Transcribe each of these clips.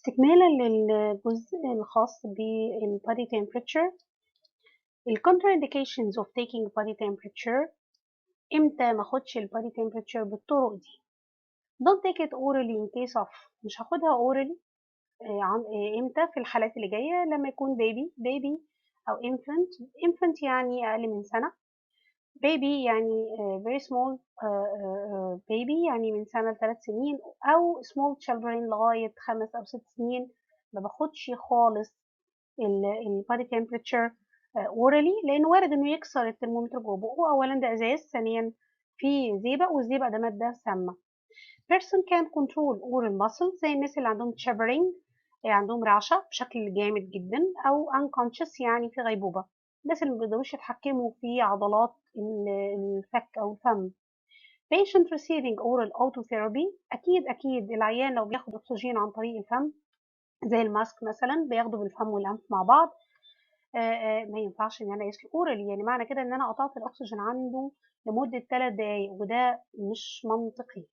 استكمالا للجزء الخاص بالbody temperature. contraindications of taking body temperature. امتى ما اخدش البادي temperature بالطرق دي؟ don't take it orally in case of، مش هاخدها orally. امتى؟ في الحالات اللي جايه لما يكون baby او infant يعني اقل من سنه، baby يعني very small baby يعني من سنه ل3 سنين، او small children لغايه 5 أو 6 سنين. ما باخدش خالص البادي temperature orally، لان وارد انه يكسر الترمومتر جوه بقه. اولا ده ازاز، ثانيا في زئبق، والزئبق ده ماده سامه. person can control oral muscles زي الناس اللي عندهم shivering، عندهم رعشه بشكل جامد جدا، او unconscious يعني في غيبوبه، الناس اللي ما بيقدروش يتحكموا في عضلات الفك او الفم. patient receiving oral autotherapy، اكيد العيان لو بياخد اكسجين عن طريق الفم زي الماسك مثلا بياخده بالفم والانف مع بعض، ما ينفعش ان انا اقيس له اورالي، يعني معنى كده ان انا قطعت الاكسجين عنده لمده 3 دقائق، وده مش منطقي.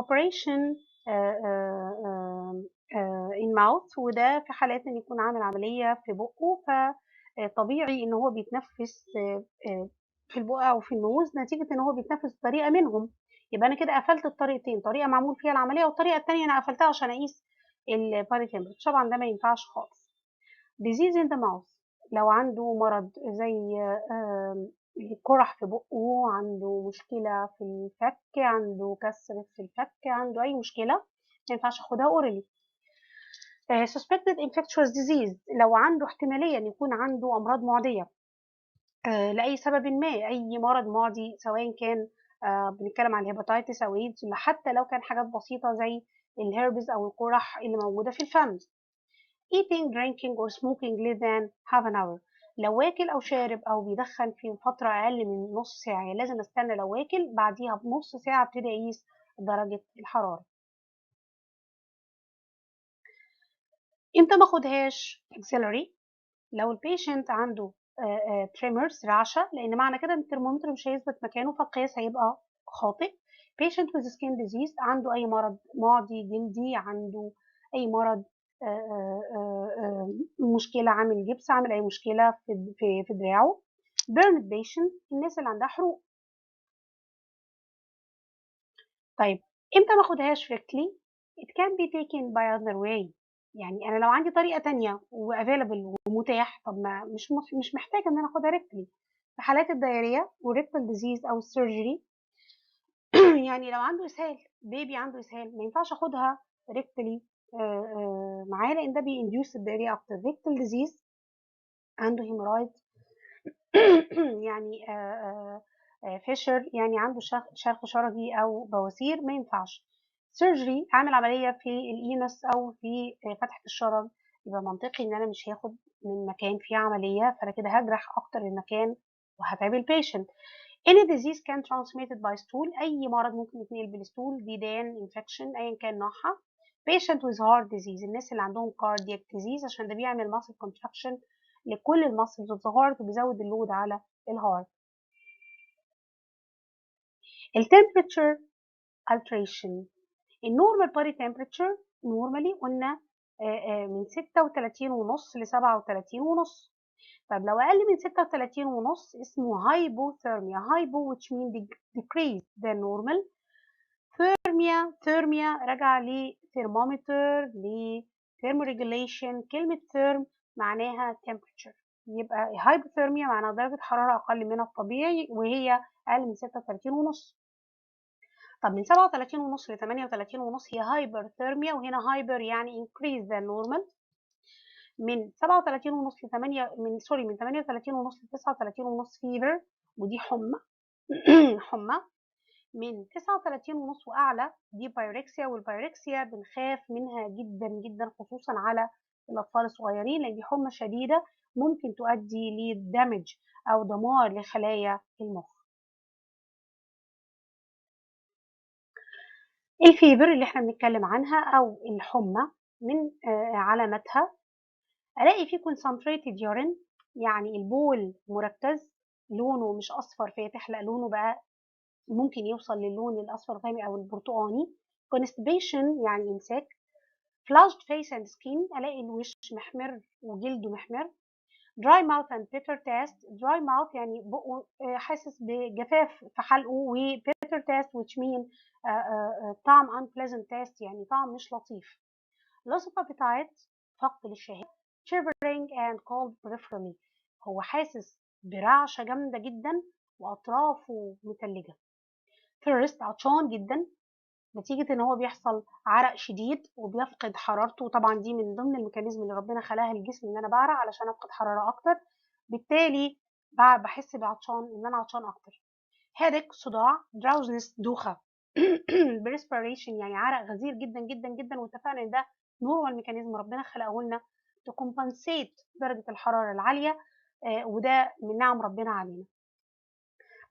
operation in mouth، وده في حالات ان يكون عامل عمليه في بقه، فطبيعي ان هو بيتنفس في البق او في النوز نتيجه ان هو بيتنفس بطريقه منهم. يبقى انا كده قفلت الطريقتين، طريقه معمول فيها العمليه والطريقه الثانيه انا قفلتها عشان اقيس البادي تمبرتشر. طبعا ده ما ينفعش خالص. disease in the mouth، لو عنده مرض زي قرح في بقه، عنده مشكلة في الفك، عنده كسر في الفك، عنده أي مشكلة، ما ينفعش أخدها أورالي. suspected infectious disease، لو عنده احتمالية أن يكون عنده أمراض معدية لأي سبب ما، أي مرض معدي سواء كان بنتكلم عن الهيباتيتس أو ايدز، حتى لو كان حاجات بسيطة زي الهيربز أو القرح اللي موجودة في الفم. eating, drinking or smoking less than half an hour، لو واكل أو شارب أو بيدخن في فترة أقل من نص ساعة، يعني لازم استنى لو واكل بعديها بنص ساعة ابتدي أقيس درجة الحرارة. امتى ما اخدهاش auxiliary؟ لو البيشنت عنده tremors رعشة، لأن معنى كده إن الترمومتر مش هيثبت مكانه فالقياس هيبقى خاطئ. patient with skin disease، عنده أي مرض معدي جلدي، عنده أي مرض مشكلة، عامل جبس، عامل أي مشكلة في دراعه. burned patient، الناس اللي عندها حروق. طيب امتى ما اخدهاش rectally؟ it can be taken by other way، يعني انا لو عندي طريقه تانية وافيلبل ومتاح، طب ما مش محتاجه ان انا اخدها ريكتلي. في حالات الدايريه والريكتال ديزيز او السيرجري يعني لو عنده اسهال، بيبي عنده اسهال، ما ينفعش اخدها ريكتلي معاه، لان ده بينديوس الدايريه اكتر. ريكتال ديزيز عنده هيمورايد يعني فيشر، يعني عنده شرخ شرجي او بواسير، ما ينفعش. سيرجري، عامل عمليه في الإينس او في فتحه الشرج، يبقى منطقي ان انا مش هاخد من مكان فيه عمليه، فانا كده هجرح اكتر المكان وهتعب البيشنت. any disease can transmitted by stool، اي مرض ممكن يتنقل بالستول، ديدان، انفكشن ايا كان نوعها. patient with heart disease، الناس اللي عندهم cardiac disease، عشان ده بيعمل muscle contraction لكل المسلز اوف ذا هارت وبيزود اللود على الهارت. التمبريتشر alteration، النورمال بادي تمبريتشر نورمالي قلنا من 36.5 ل 37.5. طب لو اقل من 36.5 اسمه هايبوثيرميا، هايبو which mean decrease the normal. ثيرميا راجعه لثيرمومتر، لثيرموريجوليشن، كلمه ثيرم معناها temperature، يبقى هايبوثيرميا معناها درجه حراره اقل من الطبيعي وهي اقل من 36.5. طب من 37.5 ل 38.5 هي هايبرثيرميا، وهنا هايبر يعني increase the normal. من 37.5 ل 8 من 38.5 ل 39.5 فيفر، ودي حمى حمى. من 39.5 واعلى دي بايركسيا، والبايركسيا بنخاف منها جدا جدا خصوصا على الاطفال الصغيرين، لان دي حمى شديده ممكن تؤدي لدمج او دمار لخلايا المخ. الفيبر اللي احنا بنتكلم عنها او الحمى من علاماتها الاقي فيه concentrated urine، يعني البول مركز لونه مش اصفر فاتح، لا لونه بقى ممكن يوصل للون الاصفر الغامق او البرتقاني. constipation يعني امساك، flushed face and skin، الاقي الوش محمر وجلده محمر. dry mouth and bitter taste. dry mouth يعني بقه حاسس بجفاف في حلقه، و bitter taste which mean طعم unpleasant taste يعني طعم مش لطيف. loss of appetite، فقد للشهية. shivering and cold peripherally، هو حاسس برعشة جامدة جدا وأطرافه متلجة. thirst، عطشان جدا نتيجة ان هو بيحصل عرق شديد وبيفقد حرارته، وطبعا دي من ضمن الميكانيزم اللي ربنا خلاها الجسم ان انا بعرق علشان افقد حرارة اكتر، بالتالي بحس بعطشان ان انا عطشان اكتر. headache، صداع. drowsiness، دوخة. perspiration يعني عرق غزير جدا جدا جدا، واتفقنا ان ده نورمال ميكانيزم ربنا خلقه لنا to compensate درجة الحرارة العالية، وده من نعم ربنا علينا.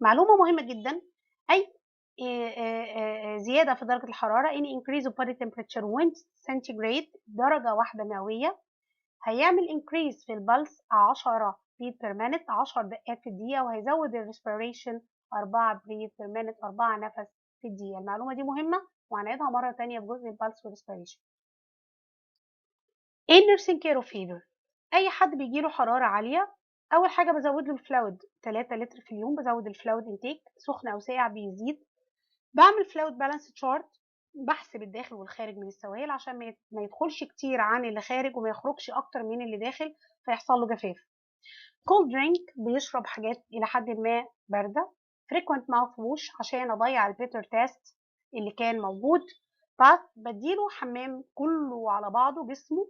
معلومة مهمة جدا، أي زيادة في درجة الحرارة in increase of body temperature when centigrade درجة واحدة مئوية هيعمل increase في البلس 10 beat per minute، 10 دقات في الدقيقة، وهيزود ال respiration 4 beat per minute، 4 نفس في الدقيقة. المعلومة دي مهمة وهنعيدها مرة تانية في جزء البلس والrespiration. in nursing care of fever، أي حد بيجيله حرارة عالية أول حاجة بزود له الفلويد 3 لتر في اليوم، بزود الفلويد انتيك، سخن أو ساقع بيزيد. بعمل فلويد بالانس تشارت، بحسب الداخل والخارج من السوائل عشان ما يدخلش كتير عن اللي خارج وما يخرجش اكتر من اللي داخل فيحصل له جفاف. كولد درينك، بيشرب حاجات الى حد ما بارده. frequent mouth wash عشان اضيع البيتر تيست اللي كان موجود. باث، بديله حمام كله على بعضه جسمه،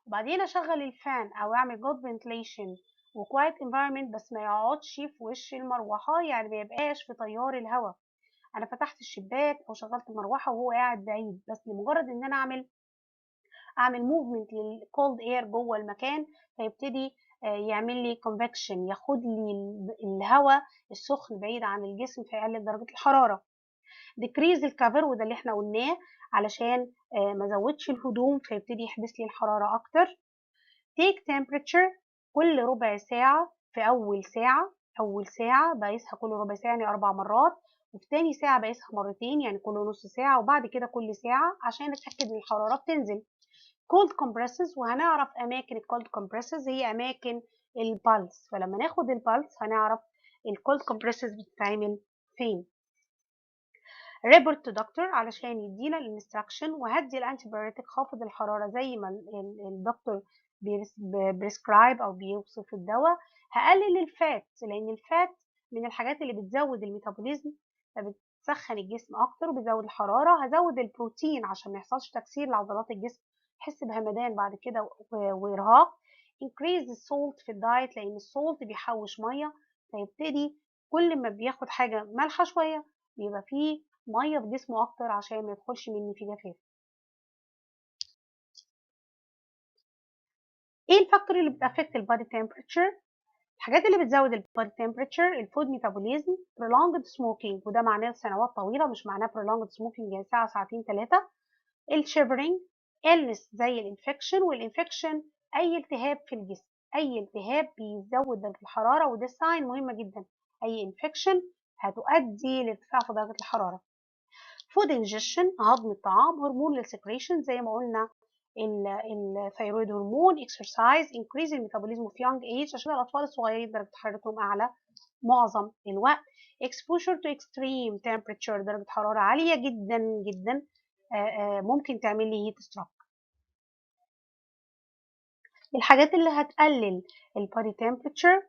وبعدين اشغل الفان او اعمل جود فنتليشن وكوايت انفايرمنت، بس ما يقعدش في وش المروحه، يعني ما يبقاش في تيار الهواء. انا فتحت الشباك او شغلت المروحه وهو قاعد بعيد، بس لمجرد ان انا اعمل موفمنت للكولد اير جوه المكان، فيبتدي يعمل لي كونفكشن، ياخد لي الهواء السخن بعيد عن الجسم فيقلل درجه الحراره. ديكريز الكفر، وده اللي احنا قلناه علشان ما زودش الهدوم فيبتدي يحبس لي الحراره اكتر. تيك تمبريتشر كل ربع ساعه، في اول ساعه بقيسها كل ربع ساعه يعني 4 مرات، وفي تاني ساعه بقيسها مرتين يعني كل نص ساعه، وبعد كده كل ساعه عشان اتاكد ان الحراره بتنزل. كولد كومبريسز، وهنعرف اماكن الكولد كومبريسز هي اماكن البلس، فلما ناخد البلس هنعرف الكولد كومبريسز بتتعمل فين. ريبورت تو دكتور علشان يدينا الانستراكشن، وهدي الانتيبيوتيك خافض الحراره زي ما الدكتور بريسكرايب او بيوصف الدواء. هقلل الفات لان الفات من الحاجات اللي بتزود الميتابوليزم فبتسخن الجسم اكتر وبتزود الحراره. هزود البروتين عشان ما يحصلش تكسير لعضلات الجسم، يحس بهمدان بعد كده وارهاق. increase السولت في الدايت لان السولت بيحوش ميه، فيبتدي كل ما بياخد حاجه مالحه شويه بيبقى فيه ميه في جسمه اكتر عشان ما يدخلش مني في جفاف. ايه الفاكتور اللي بتافكت البادي تمبريتشر؟ الحاجات اللي بتزود البادي تمبريتشر الفود ميتابوليزم، prolonged smoking، وده معناه سنوات طويله مش معناه prolonged smoking يعني ساعه ساعتين ثلاثه. الشيفرنج، illness زي الانفكشن، والانفكشن اي التهاب في الجسم، اي التهاب بيزود درجه الحراره، وده ساين مهمه جدا، اي انفكشن هتؤدي لارتفاع في درجه الحراره. فود انجكشن، هضم الطعام. هرمون للسكريشن زي ما قلنا الثيرويد هرمون. اكسرسايز انكريز الميتابوليزم في يونج ايج عشان الاطفال الصغيرين درجه حرارتهم اعلى معظم الوقت. exposure to extreme temperature درجه حراره عاليه جدا جدا ممكن تعمل لي هيت ستروك. الحاجات اللي هتقلل البادي تمبريتشر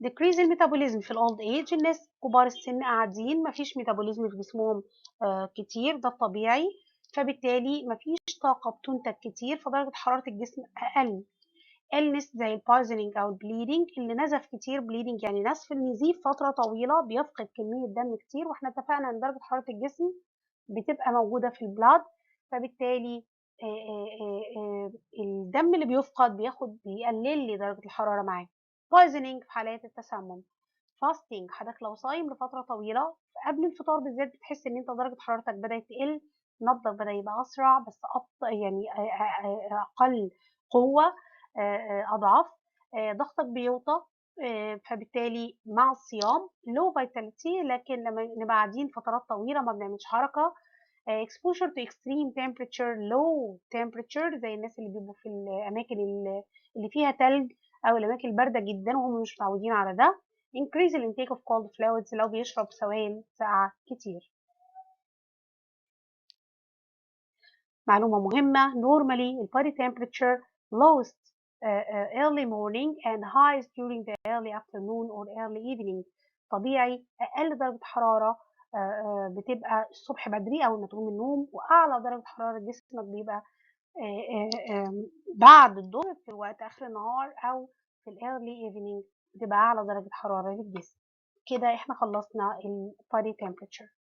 decrease الميتابوليزم في الاولد ايج، الناس كبار السن قاعدين مفيش ميتابوليزم في جسمهم كتير، ده الطبيعي، فبالتالي مفيش طاقة بتنتج كتير فدرجة حرارة الجسم أقل. illness زي البايزنينج أو البليدنج، اللي نزف كتير بليدنج يعني نزف النزيف فترة طويلة بيفقد كمية دم كتير، واحنا اتفقنا ان درجة حرارة الجسم بتبقى موجودة في البلاد، فبالتالي الدم اللي بيفقد بيقلل لي درجة الحرارة معاه. poisoning في حالات التسمم. fasting، حضرتك لو صايم لفترة طويلة قبل الفطار بالذات بتحس ان انت درجة حرارتك بدأت تقل، نبضك بدأ يبقى أسرع بس أبطأ يعني أقل قوة، أضعف، ضغطك بيوطى، فبالتالي مع الصيام لو فيتاليتي، لكن لما نبقى قاعدين فترات طويلة ما بنعملش حركة exposure to extreme temperature low temperature زي الناس اللي بيبقوا في الأماكن اللي فيها تلج أو الأماكن الباردة جدا وهم مش متعودين على ده. increase the intake of cold fluids لو بيشرب سوائل ساقعة كتير. معلومة مهمة normally the body temperature lowest early morning and highest during the early afternoon or early evening. طبيعي أقل درجة حرارة بتبقى الصبح بدري أول ما تقوم من النوم، وأعلى درجة حرارة جسمك بيبقى بعد الظهر في وقت آخر النهار أو في early evening بتبقى أعلى درجة حرارة للجسم. كده احنا خلصنا ال body temperature.